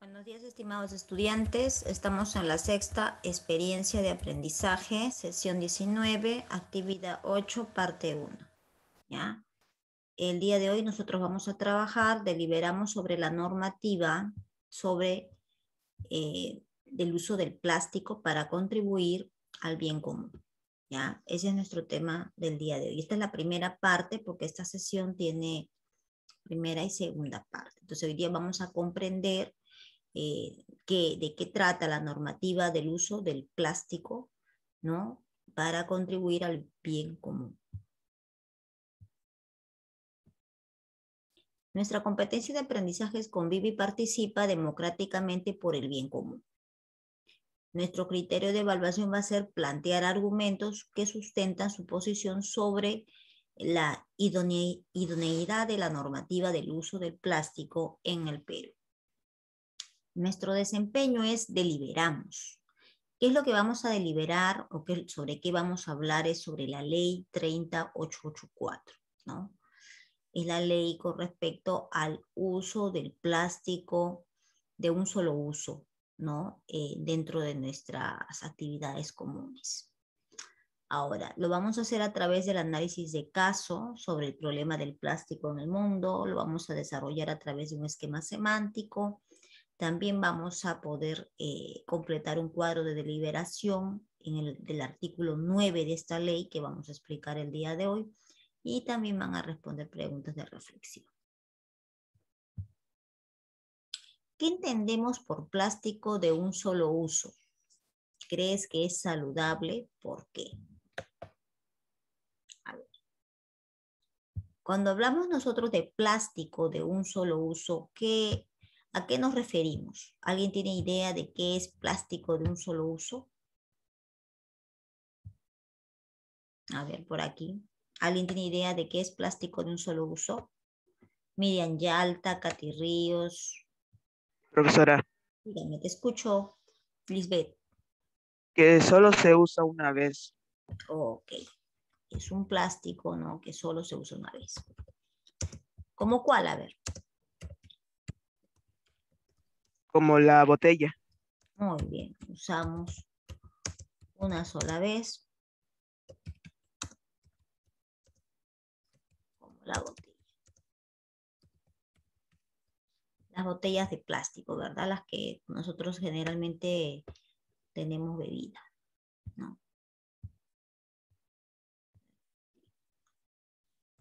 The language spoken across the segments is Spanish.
Buenos días, estimados estudiantes. Estamos en la sexta experiencia de aprendizaje, sesión 19, actividad 8, parte 1. ¿Ya? El día de hoy nosotros vamos a trabajar, deliberamos sobre la normativa sobre el uso del plástico para contribuir al bien común. ¿Ya? Ese es nuestro tema del día de hoy. Esta es la primera parte porque esta sesión tiene primera y segunda parte. Entonces hoy día vamos a comprender de qué trata la normativa del uso del plástico, ¿no? Para contribuir al bien común. Nuestra competencia de aprendizaje es convive y participa democráticamente por el bien común. Nuestro criterio de evaluación va a ser plantear argumentos que sustentan su posición sobre la idoneidad de la normativa del uso del plástico en el Perú. Nuestro desempeño es deliberamos. ¿Qué es lo que vamos a deliberar o sobre qué vamos a hablar? Es sobre la ley 30884, ¿no? Es la ley con respecto al uso del plástico de un solo uso, ¿no? Dentro de nuestras actividades comunes. Ahora, lo vamos a hacer a través del análisis de caso sobre el problema del plástico en el mundo, lo vamos a desarrollar a través de un esquema semántico. También vamos a poder completar un cuadro de deliberación del artículo 9 de esta ley que vamos a explicar el día de hoy y también van a responder preguntas de reflexión. ¿Qué entendemos por plástico de un solo uso? ¿Crees que es saludable? ¿Por qué? A ver. Cuando hablamos nosotros de plástico de un solo uso, ¿a qué nos referimos? ¿Alguien tiene idea de qué es plástico de un solo uso? A ver, por aquí. ¿Alguien tiene idea de qué es plástico de un solo uso? Miriam Yalta, Katy Ríos. Profesora, Dígame, te escucho. Lisbeth. que solo se usa una vez, Ok. Es un plástico, ¿no? Que solo se usa una vez. ¿Cómo cuál? A ver. como la botella. Muy bien. Usamos una sola vez. Como la botella. Las botellas de plástico, ¿verdad? Las que nosotros generalmente tenemos bebida, ¿no?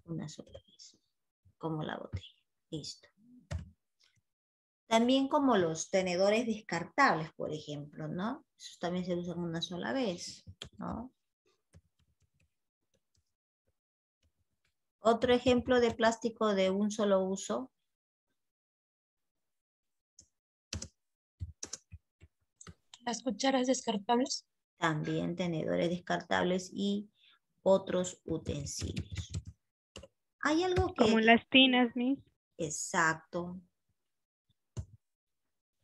Una sola vez. Como la botella. Listo. También como los tenedores descartables, por ejemplo, ¿no? Esos también se usan una sola vez, ¿no? Otro ejemplo de plástico de un solo uso. Las cucharas descartables. También tenedores descartables y otros utensilios. Hay algo Como que... las tinas, Miss. Exacto.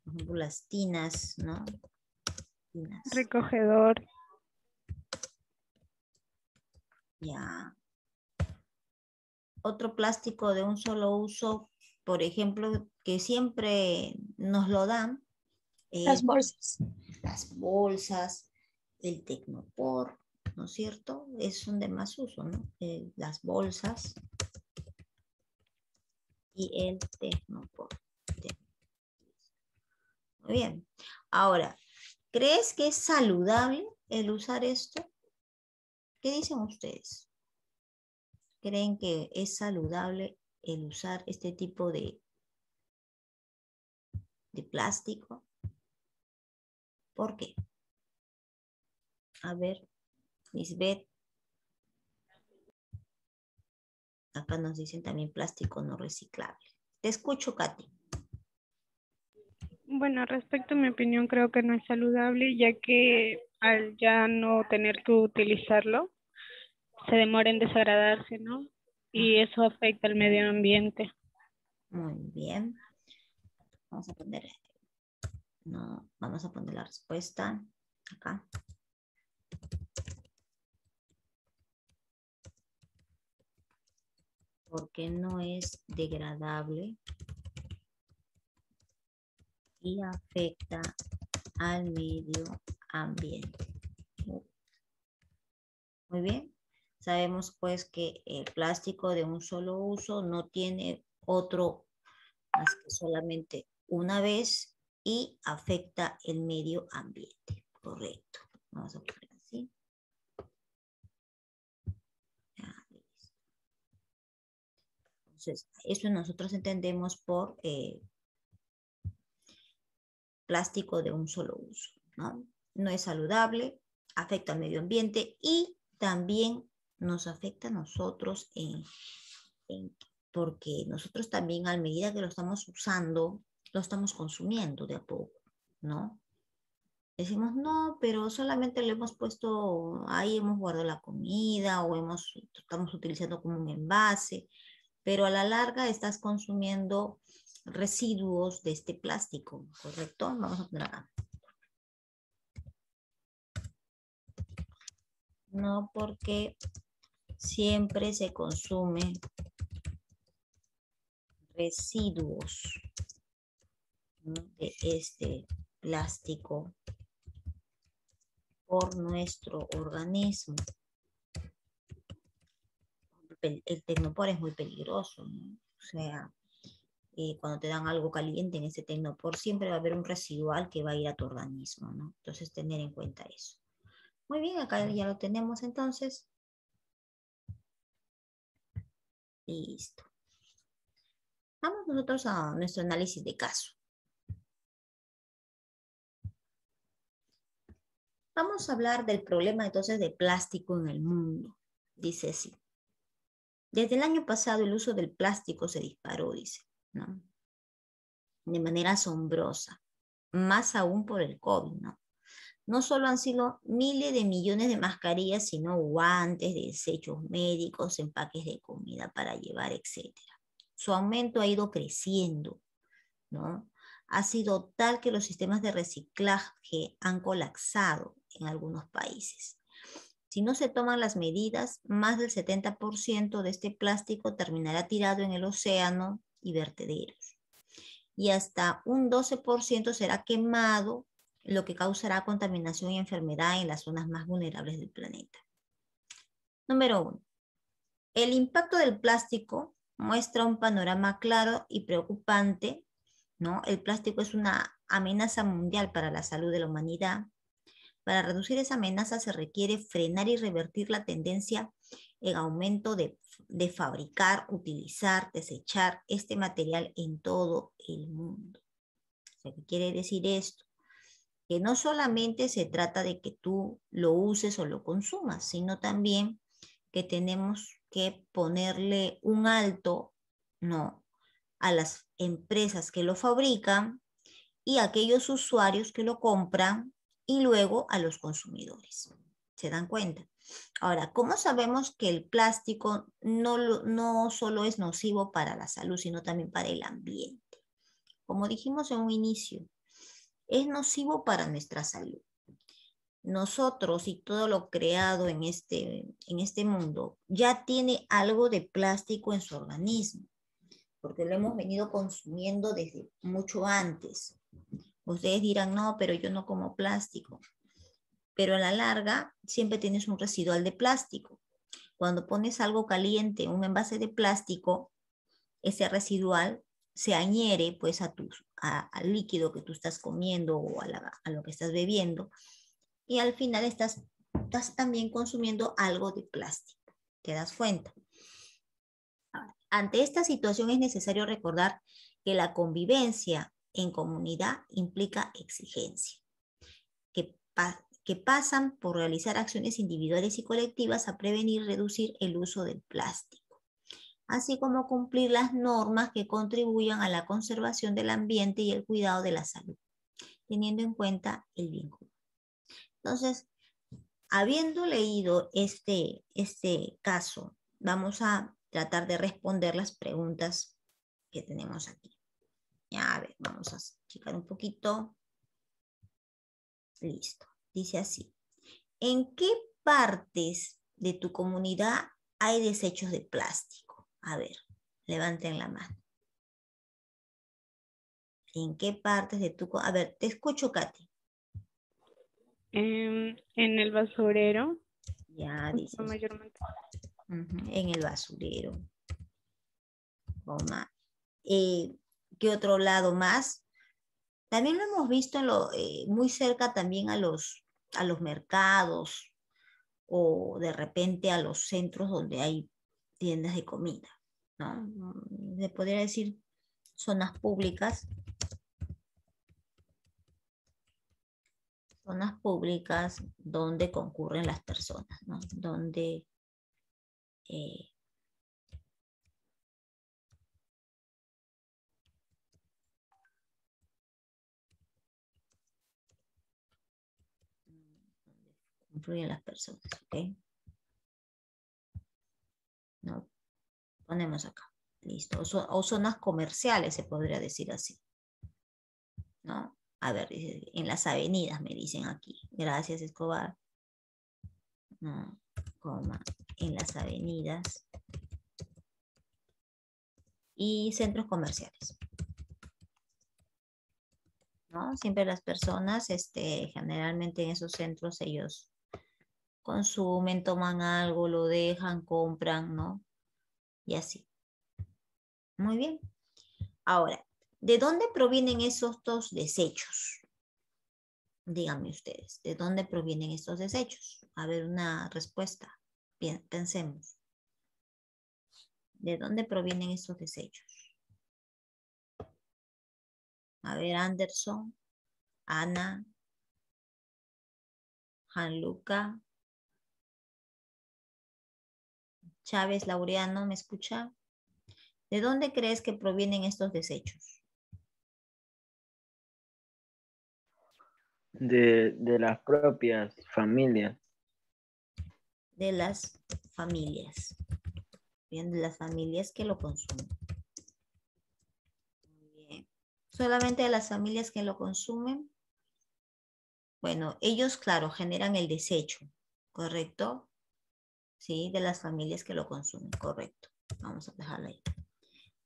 Por ejemplo, las tinas, ¿no? Tinas. Recogedor. Ya. Otro plástico de un solo uso, por ejemplo, que siempre nos lo dan. Las bolsas. Las bolsas, el tecnopor, ¿no es cierto? Son de más uso, ¿no? Las bolsas y el tecnopor. Muy bien. Ahora, ¿crees que es saludable el usar esto? ¿Qué dicen ustedes? ¿Creen que es saludable el usar este tipo de plástico? ¿Por qué? A ver, Lisbeth. Acá nos dicen también plástico no reciclable. Te escucho, Katy. Bueno, respecto a mi opinión, creo que no es saludable, ya que al ya no tener que utilizarlo, se demora en desagradarse, ¿no? Y eso afecta al medio ambiente. Muy bien. Vamos a poner, no, vamos a poner la respuesta acá. Porque no es degradable y afecta al medio ambiente. Muy bien. Sabemos pues que el plástico de un solo uso no tiene otro más que solamente una vez y afecta el medio ambiente. Correcto. Vamos a poner así. Ya, listo. Entonces, eso nosotros entendemos por plástico de un solo uso, ¿no? No es saludable, afecta al medio ambiente y también nos afecta a nosotros porque nosotros también a medida que lo estamos usando, lo estamos consumiendo de a poco, ¿no? Decimos, no, pero solamente lo hemos puesto, ahí hemos guardado la comida o estamos utilizando como un envase, pero a la larga estás consumiendo residuos de este plástico, ¿correcto? Vamos a poner acá. No, porque siempre se consume residuos, ¿no?, de este plástico por nuestro organismo. El tecnopor es muy peligroso, ¿no? O sea, cuando te dan algo caliente en ese tecnopor, siempre va a haber un residual que va a ir a tu organismo, ¿no? Entonces, tener en cuenta eso. Muy bien, acá ya lo tenemos entonces. Listo. Vamos nosotros a nuestro análisis de caso. Vamos a hablar del problema entonces de plástico en el mundo. Dice así. Desde el año pasado el uso del plástico se disparó, dice, ¿no? De manera asombrosa. Más aún por el COVID, ¿no? No solo han sido miles de millones de mascarillas, sino guantes, desechos médicos, empaques de comida para llevar, etc. Su aumento ha ido creciendo, ¿no? Ha sido tal que los sistemas de reciclaje han colapsado en algunos países. Si no se toman las medidas, más del 70% de este plástico terminará tirado en el océano y vertederos. Y hasta un 12% será quemado, lo que causará contaminación y enfermedad en las zonas más vulnerables del planeta. Número 1. El impacto del plástico muestra un panorama claro y preocupante, ¿no? El plástico es una amenaza mundial para la salud de la humanidad. Para reducir esa amenaza se requiere frenar y revertir la tendencia en aumento de fabricar, utilizar, desechar este material en todo el mundo. O sea, ¿qué quiere decir esto? Que no solamente se trata de que tú lo uses o lo consumas, sino también que tenemos que ponerle un alto, ¿no?, a las empresas que lo fabrican y a aquellos usuarios que lo compran y luego a los consumidores. ¿Se dan cuenta? Ahora, ¿cómo sabemos que el plástico no solo es nocivo para la salud, sino también para el ambiente? Como dijimos en un inicio, es nocivo para nuestra salud. Nosotros y todo lo creado en este mundo ya tiene algo de plástico en su organismo, porque lo hemos venido consumiendo desde mucho antes. Ustedes dirán, no, pero yo no como plástico. Pero a la larga siempre tienes un residual de plástico. Cuando pones algo caliente en un envase de plástico, ese residual se añere pues al líquido que tú estás comiendo o a lo que estás bebiendo, y al final estás también consumiendo algo de plástico. ¿Te das cuenta? Ante esta situación es necesario recordar que la convivencia en comunidad implica exigencia, que pasan por realizar acciones individuales y colectivas a prevenir y reducir el uso del plástico, así como cumplir las normas que contribuyan a la conservación del ambiente y el cuidado de la salud, teniendo en cuenta el bien común. Entonces, habiendo leído este caso, vamos a tratar de responder las preguntas que tenemos aquí. Ya, a ver, vamos a checar un poquito. Listo. Dice así. ¿En qué partes de tu comunidad hay desechos de plástico? A ver, levanten la mano. ¿En qué partes de tu... A ver, te escucho, Katy. En el basurero. Ya, dices. Mayormente. En el basurero. Coma. ¿Qué otro lado más? También lo hemos visto muy cerca también a los mercados o de repente a los centros donde hay tiendas de comida, ¿no? Se podría decir zonas públicas. Zonas públicas donde concurren las personas, ¿no? Donde influyen las personas, ¿ok? No, ponemos acá, listo. O zonas comerciales, se podría decir así, ¿no? A ver, en las avenidas me dicen aquí. Gracias, Escobar. No, coma, en las avenidas y centros comerciales, ¿no? Siempre las personas, generalmente en esos centros ellos consumen, toman algo, lo dejan, compran, ¿no? Y así. Muy bien. Ahora, ¿de dónde provienen esos dos desechos? Díganme ustedes, ¿de dónde provienen estos desechos? A ver, una respuesta. Bien, pensemos. ¿De dónde provienen estos desechos? A ver, Anderson, Ana, Gianluca, Chávez, Laureano, ¿me escucha? ¿De dónde crees que provienen estos desechos? De las propias familias. De las familias. Bien, de las familias que lo consumen. Muy bien. ¿Solamente de las familias que lo consumen? Bueno, ellos, claro, generan el desecho, ¿correcto? Sí, de las familias que lo consumen, correcto. Vamos a dejarlo ahí.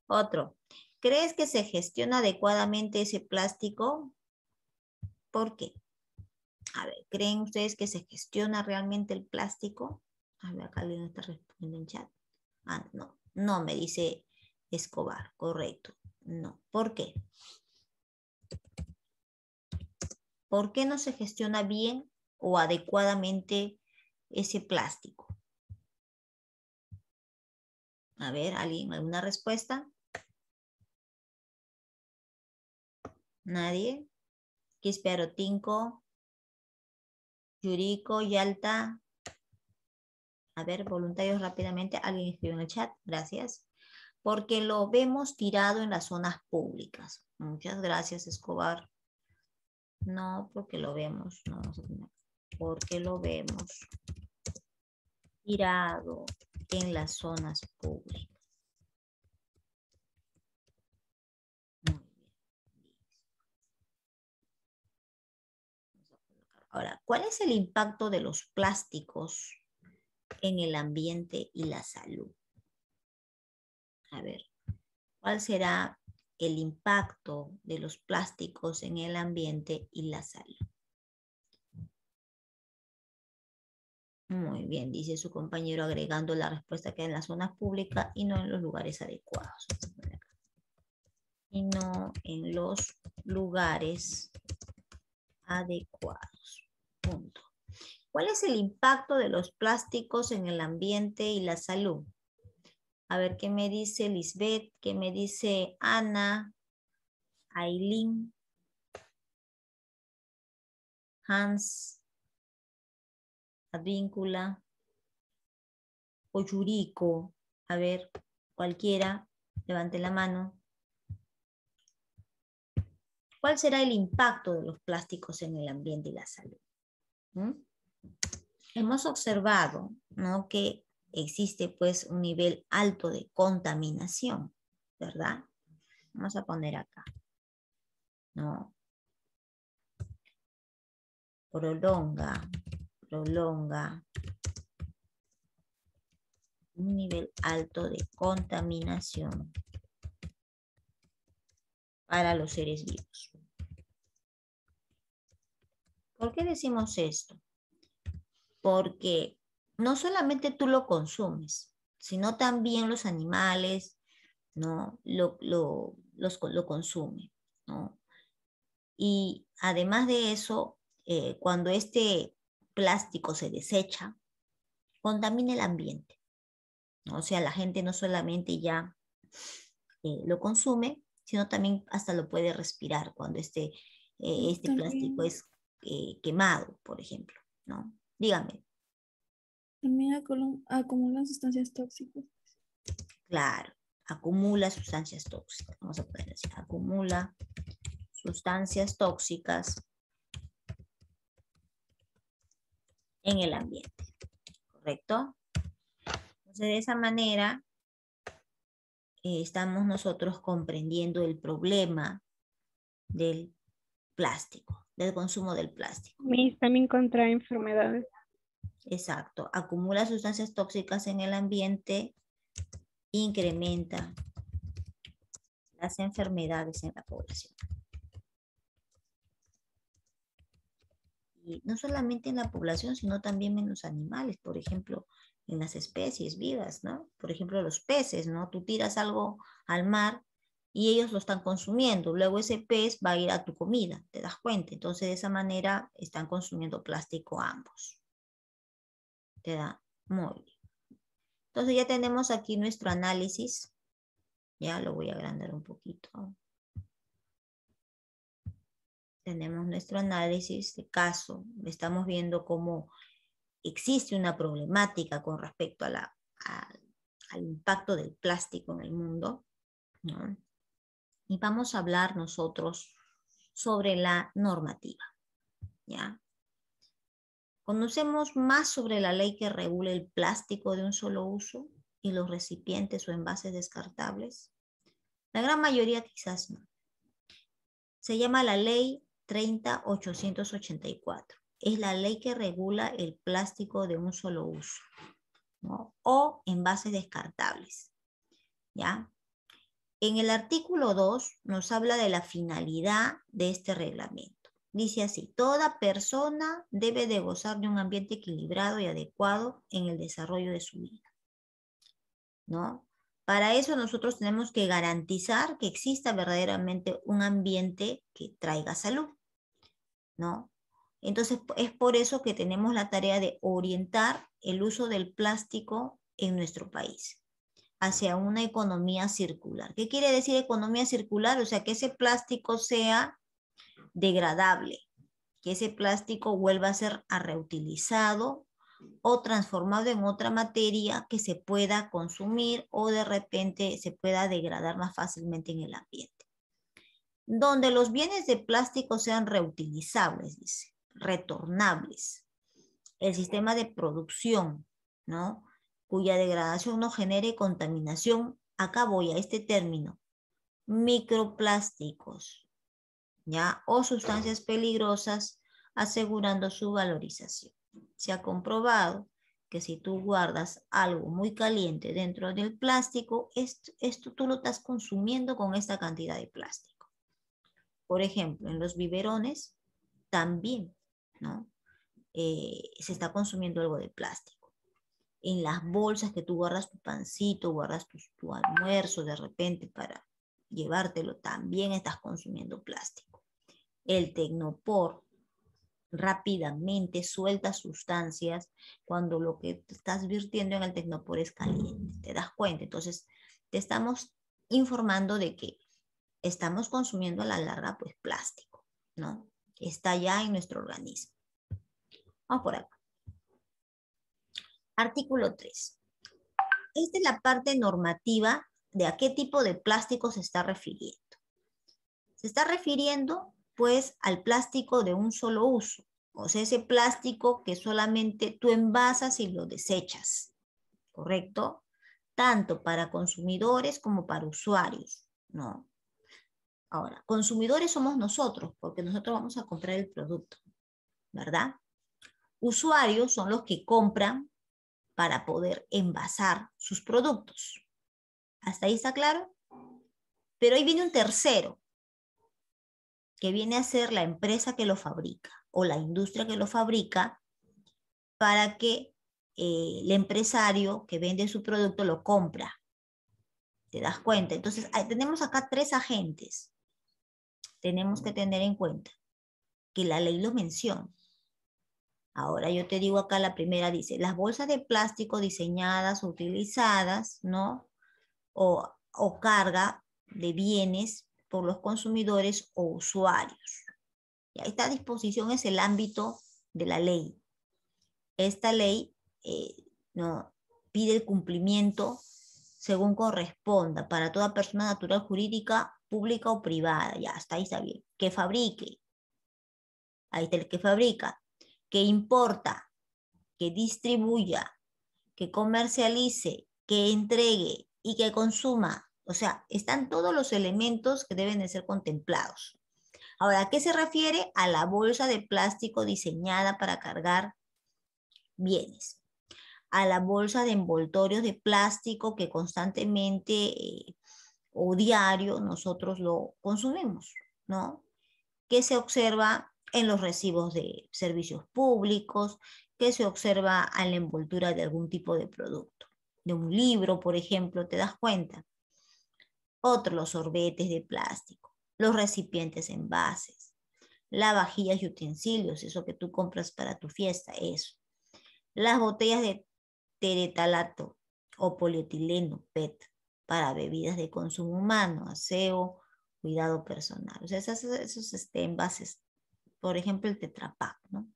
Otro. ¿Crees que se gestiona adecuadamente ese plástico? ¿Por qué? A ver, ¿creen ustedes que se gestiona realmente el plástico? A ver, acá alguien está respondiendo en chat. Ah, no, no, me dice Escobar, correcto. No, ¿por qué? ¿Por qué no se gestiona bien o adecuadamente ese plástico? A ver, ¿alguien, alguna respuesta? ¿Nadie? Quispero Tinco, Yuriko, Yalta. A ver, voluntarios rápidamente. Alguien escribió en el chat. Gracias. Porque lo vemos tirado en las zonas públicas. Muchas gracias, Escobar. No, porque lo vemos. No, vamos a poner. Porque lo vemos tirado en las zonas públicas. Muy bien. Ahora, ¿cuál es el impacto de los plásticos en el ambiente y la salud? A ver, ¿cuál será el impacto de los plásticos en el ambiente y la salud? Muy bien, dice su compañero agregando la respuesta que en las zonas públicas y no en los lugares adecuados. Y no en los lugares adecuados. Punto. ¿Cuál es el impacto de los plásticos en el ambiente y la salud? A ver, ¿qué me dice Lisbeth? ¿Qué me dice Ana? Aileen, Hans, Advíncula o Yuriko. A ver, cualquiera, levante la mano. ¿Cuál será el impacto de los plásticos en el ambiente y la salud? Hemos observado, ¿no?, que existe pues un nivel alto de contaminación, ¿verdad? Vamos a poner acá, ¿no? Prolonga un nivel alto de contaminación para los seres vivos. ¿Por qué decimos esto? Porque no solamente tú lo consumes, sino también los animales, ¿no? lo consumen, ¿no? Y además de eso, cuando este plástico se desecha, contamina el ambiente, ¿no? O sea, la gente no solamente ya lo consume, sino también hasta lo puede respirar cuando este plástico es quemado, por ejemplo, ¿no? Dígame. También acumulan sustancias tóxicas. Claro, acumula sustancias tóxicas. Vamos a poner así, acumula sustancias tóxicas en el ambiente, ¿correcto? Entonces, de esa manera, estamos nosotros comprendiendo el problema del plástico, del consumo del plástico. También contrae enfermedades. Exacto, acumula sustancias tóxicas en el ambiente, incrementa las enfermedades en la población. Y no solamente en la población, sino también en los animales, por ejemplo, en las especies vivas, ¿no? Por ejemplo, los peces, ¿no? Tú tiras algo al mar y ellos lo están consumiendo. Luego ese pez va a ir a tu comida, ¿te das cuenta? Entonces, de esa manera están consumiendo plástico ambos. ¿Te da? Muy bien. Entonces ya tenemos aquí nuestro análisis. Ya lo voy a agrandar un poquito. Tenemos nuestro análisis de caso. Estamos viendo cómo existe una problemática con respecto al impacto del plástico en el mundo, ¿no? Y vamos a hablar nosotros sobre la normativa, ¿ya? Conocemos más sobre la ley que regula el plástico de un solo uso y los recipientes o envases descartables. La gran mayoría quizás no. Se llama la ley 30.884. Es la ley que regula el plástico de un solo uso, ¿no? O envases descartables, ¿ya? En el artículo 2 nos habla de la finalidad de este reglamento. Dice así: toda persona debe de gozar de un ambiente equilibrado y adecuado en el desarrollo de su vida, ¿no? Para eso nosotros tenemos que garantizar que exista verdaderamente un ambiente que traiga salud, ¿no? Entonces es por eso que tenemos la tarea de orientar el uso del plástico en nuestro país hacia una economía circular. ¿Qué quiere decir economía circular? O sea, que ese plástico sea degradable, que ese plástico vuelva a ser reutilizado o transformado en otra materia que se pueda consumir o de repente se pueda degradar más fácilmente en el ambiente. Donde los bienes de plástico sean reutilizables, dice, retornables. El sistema de producción, ¿no? Cuya degradación no genere contaminación. Acá voy a este término: microplásticos, ¿ya? O sustancias peligrosas, asegurando su valorización. Se ha comprobado que si tú guardas algo muy caliente dentro del plástico, esto tú lo estás consumiendo con esta cantidad de plástico. Por ejemplo, en los biberones también, ¿no? Se está consumiendo algo de plástico. En las bolsas que tú guardas tu pancito, guardas tu almuerzo de repente para llevártelo, también estás consumiendo plástico. El Tecnopor rápidamente suelta sustancias cuando lo que te estás virtiendo en el Tecnopor es caliente. ¿Te das cuenta? Entonces, te estamos informando de que estamos consumiendo a la larga, pues, plástico, ¿no? Está ya en nuestro organismo. Vamos por acá. Artículo 3. Esta es la parte normativa de a qué tipo de plástico se está refiriendo. Se está refiriendo, pues, al plástico de un solo uso. O sea, ese plástico que solamente tú envasas y lo desechas, ¿correcto? Tanto para consumidores como para usuarios, ¿no? Ahora, consumidores somos nosotros, porque nosotros vamos a comprar el producto, ¿verdad? Usuarios son los que compran para poder envasar sus productos. ¿Hasta ahí está claro? Pero ahí viene un tercero. que viene a ser la empresa que lo fabrica o la industria que lo fabrica para que el empresario que vende su producto lo compra. ¿Te das cuenta? Entonces, tenemos acá 3 agentes. Tenemos que tener en cuenta que la ley lo menciona. Ahora yo te digo acá la primera, dice, las bolsas de plástico diseñadas o utilizadas, ¿no? O carga de bienes por los consumidores o usuarios. Y esta disposición es el ámbito de la ley. Esta ley no, pide el cumplimiento según corresponda para toda persona natural, jurídica, pública o privada. Ya, hasta ahí está bien. Que fabrique. Ahí está el que fabrica. Que importa. Que distribuya. Que comercialice. Que entregue y que consuma. O sea, están todos los elementos que deben de ser contemplados. Ahora, ¿a qué se refiere? A la bolsa de plástico diseñada para cargar bienes. A la bolsa de envoltorios de plástico que constantemente o diario nosotros lo consumimos, ¿no? Que se observa en los recibos de servicios públicos, que se observa en la envoltura de algún tipo de producto. De un libro, por ejemplo, ¿te das cuenta? Otro, los sorbetes de plástico, los recipientes envases, las vajillas y utensilios, eso que tú compras para tu fiesta, eso. Las botellas de teretalato o polietileno, PET, para bebidas de consumo humano, aseo, cuidado personal. O sea, esos envases, por ejemplo, el Tetra Pak, ¿no?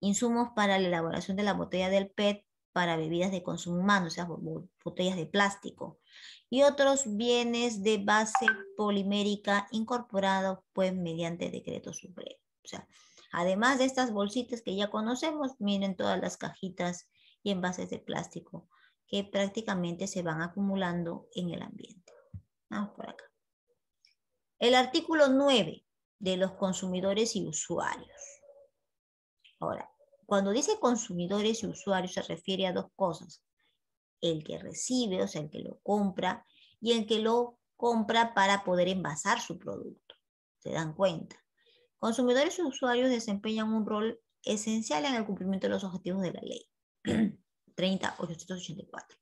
Insumos para la elaboración de la botella del PET para bebidas de consumo humano, o sea, botellas de plástico. Y otros bienes de base polimérica incorporados, pues, mediante decreto supremo. O sea, además de estas bolsitas que ya conocemos, miren todas las cajitas y envases de plástico que prácticamente se van acumulando en el ambiente. Vamos por acá. El artículo 9 de los consumidores y usuarios. Ahora, cuando dice consumidores y usuarios se refiere a 2 cosas. El que recibe, o sea, el que lo compra, y el que lo compra para poder envasar su producto. ¿Se dan cuenta? Consumidores y usuarios desempeñan un rol esencial en el cumplimiento de los objetivos de la ley. 30.884.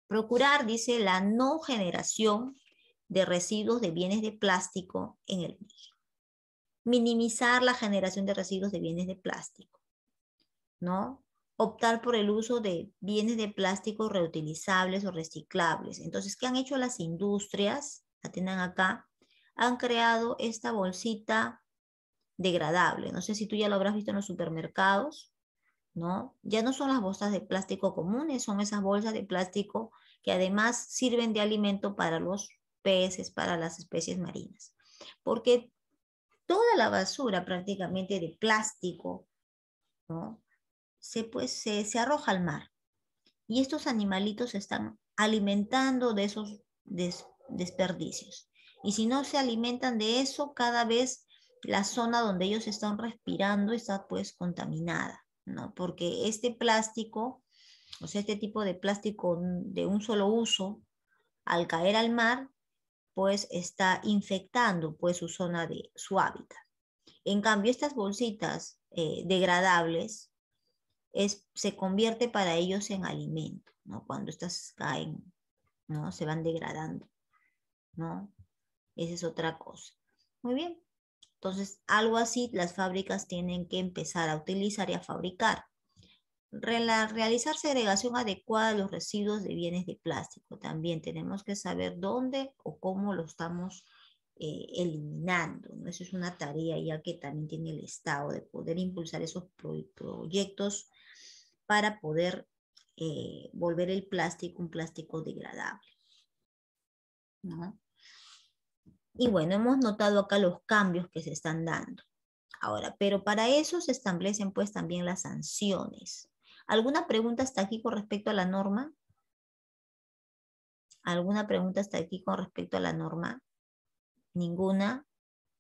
Procurar, dice, la no generación de residuos de bienes de plástico en el medio. Minimizar la generación de residuos de bienes de plástico, ¿no? Optar por el uso de bienes de plástico reutilizables o reciclables. Entonces, ¿qué han hecho las industrias? La tienen acá. Han creado esta bolsita degradable. No sé si tú ya lo habrás visto en los supermercados, ¿no? Ya no son las bolsas de plástico comunes, son esas bolsas de plástico que además sirven de alimento para los peces, para las especies marinas. Porque toda la basura prácticamente de plástico, ¿no? se arroja al mar. Y estos animalitos se están alimentando de esos desperdicios. Y si no se alimentan de eso, cada vez la zona donde ellos están respirando está pues contaminada, ¿no? Porque este plástico, o sea, este tipo de plástico de un solo uso, al caer al mar, pues está infectando pues su zona de su hábitat. En cambio, estas bolsitas degradables se convierte para ellos en alimento, ¿no? Cuando estas caen, ¿no? Se van degradando, ¿no? Esa es otra cosa. Muy bien. Entonces, algo así las fábricas tienen que empezar a utilizar y a fabricar. Realizar segregación adecuada de los residuos de bienes de plástico. También tenemos que saber dónde o cómo lo estamos eliminando, ¿no? Eso es una tarea ya que también tiene el Estado de poder impulsar esos proyectos para poder volver el plástico un plástico degradable, ¿no? Y bueno, hemos notado acá los cambios que se están dando. Ahora, pero para eso se establecen pues también las sanciones. ¿Alguna pregunta hasta aquí con respecto a la norma? ¿Alguna pregunta hasta aquí con respecto a la norma? ¿Ninguna?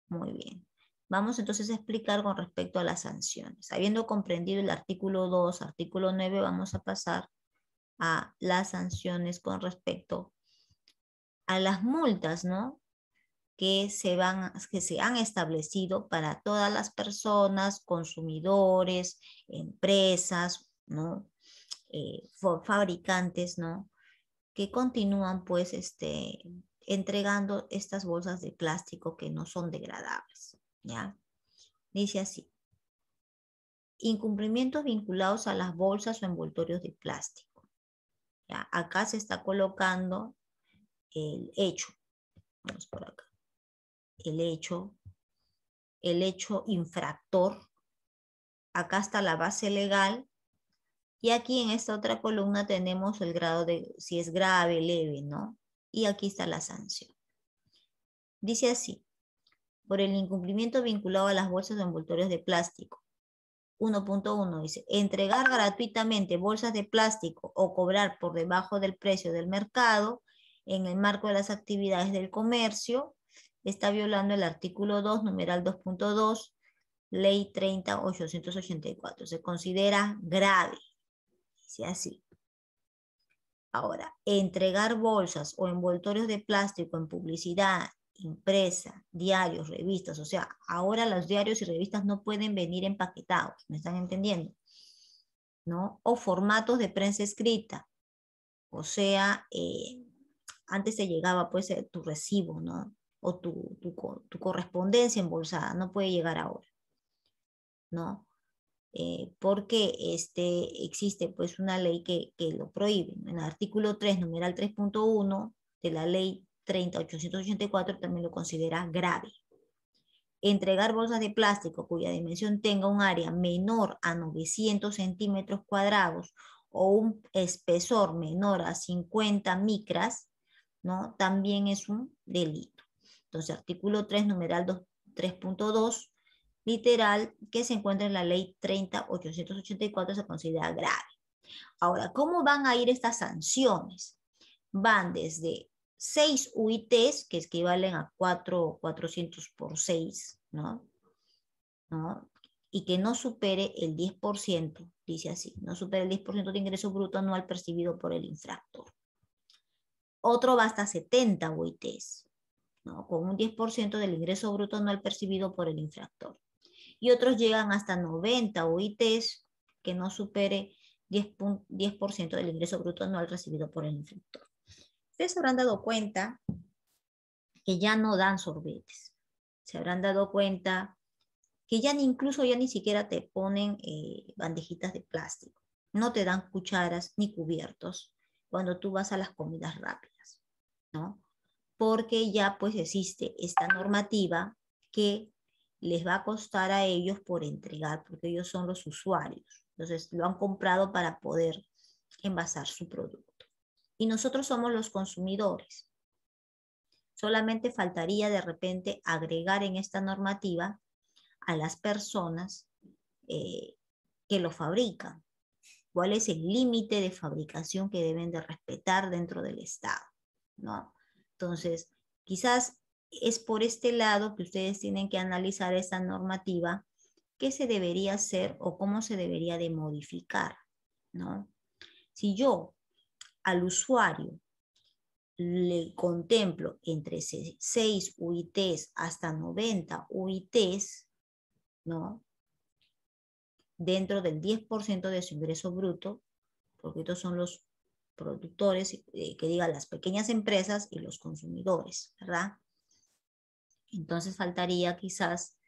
Muy bien. Vamos entonces a explicar con respecto a las sanciones. Habiendo comprendido el artículo 2, artículo 9, vamos a pasar a las sanciones con respecto a las multas, ¿no? que se han establecido para todas las personas, consumidores, empresas, ¿no? Fabricantes, ¿no? Que continúan pues entregando estas bolsas de plástico que no son degradables, ¿ya? Dice así: incumplimientos vinculados a las bolsas o envoltorios de plástico. ¿Ya? Acá se está colocando el hecho. Vamos por acá. El hecho infractor. Acá está la base legal. Y aquí en esta otra columna tenemos el grado de si es grave, leve, ¿no? Y aquí está la sanción. Dice así: por el incumplimiento vinculado a las bolsas o envoltorios de plástico. 1.1 dice: entregar gratuitamente bolsas de plástico o cobrar por debajo del precio del mercado en el marco de las actividades del comercio está violando el artículo 2, numeral 2.2, ley 30.884. Se considera grave. Dice así. Ahora, entregar bolsas o envoltorios de plástico en publicidad, impresa, diarios, revistas, o sea, ahora los diarios y revistas no pueden venir empaquetados, ¿me están entendiendo? ¿No? O formatos de prensa escrita, o sea, antes te llegaba pues tu recibo, ¿no? O tu correspondencia embolsada, no puede llegar ahora, ¿no? Porque existe pues una ley que lo prohíbe. En el artículo 3, numeral 3.1 de la ley 30.884 también lo considera grave. Entregar bolsas de plástico cuya dimensión tenga un área menor a 900 centímetros cuadrados o un espesor menor a 50 micras, ¿no? También es un delito. Entonces, artículo 3, numeral 3.2, literal, que se encuentra en la ley 30.884, se considera grave. Ahora, ¿cómo van a ir estas sanciones? Van desde 6 UITs, que equivalen a 400 por 6, ¿no? Y que no supere el 10%, dice así, no supere el 10% de ingreso bruto anual percibido por el infractor. Otro va hasta 70 UITs, ¿no? Con un 10% del ingreso bruto anual percibido por el infractor. Y otros llegan hasta 90 UITs que no supere 10% del ingreso bruto anual recibido por el infractor. Ustedes se habrán dado cuenta que ya no dan sorbetes. Se habrán dado cuenta que ya incluso ya ni siquiera te ponen bandejitas de plástico. No te dan cucharas ni cubiertos cuando tú vas a las comidas rápidas, ¿no? Porque ya pues existe esta normativa que les va a costar a ellos por entregar, porque ellos son los usuarios. Entonces lo han comprado para poder envasar su producto. Y nosotros somos los consumidores. Solamente faltaría de repente agregar en esta normativa a las personas que lo fabrican. ¿Cuál es el límite de fabricación que deben de respetar dentro del Estado? ¿No? Entonces, quizás es por este lado que ustedes tienen que analizar esta normativa, qué se debería hacer o cómo se debería de modificar, ¿no? Si yo al usuario le contemplo entre 6 UITs hasta 90 UITs, ¿no? Dentro del 10% de su ingreso bruto, porque estos son los productores, que digan las pequeñas empresas y los consumidores, ¿verdad? Entonces faltaría quizás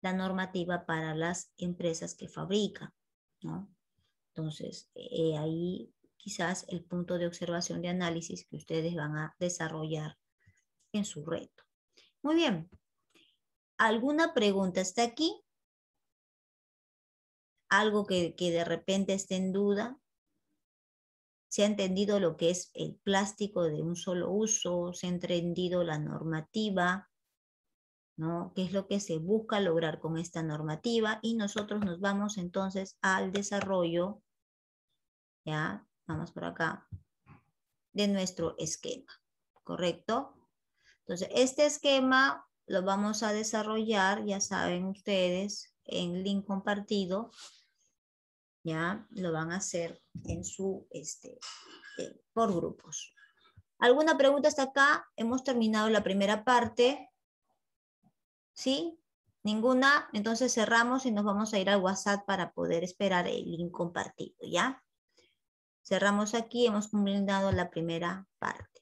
la normativa para las empresas que fabrican, ¿no? Entonces, ahí quizás el punto de observación de análisis que ustedes van a desarrollar en su reto. Muy bien. ¿Alguna pregunta hasta aquí? ¿Algo que de repente esté en duda? ¿Se ha entendido lo que es el plástico de un solo uso? ¿Se ha entendido la normativa? ¿No? ¿Qué es lo que se busca lograr con esta normativa? Y nosotros nos vamos entonces al desarrollo, ya, vamos por acá, de nuestro esquema, ¿correcto? Entonces, este esquema lo vamos a desarrollar, ya saben ustedes, en link compartido, ya, lo van a hacer en su, por grupos. ¿Alguna pregunta hasta acá? Hemos terminado la primera parte. ¿Sí? ¿Ninguna? Entonces cerramos y nos vamos a ir al WhatsApp para poder esperar el link compartido, ¿ya? Cerramos aquí, hemos culminado la primera parte.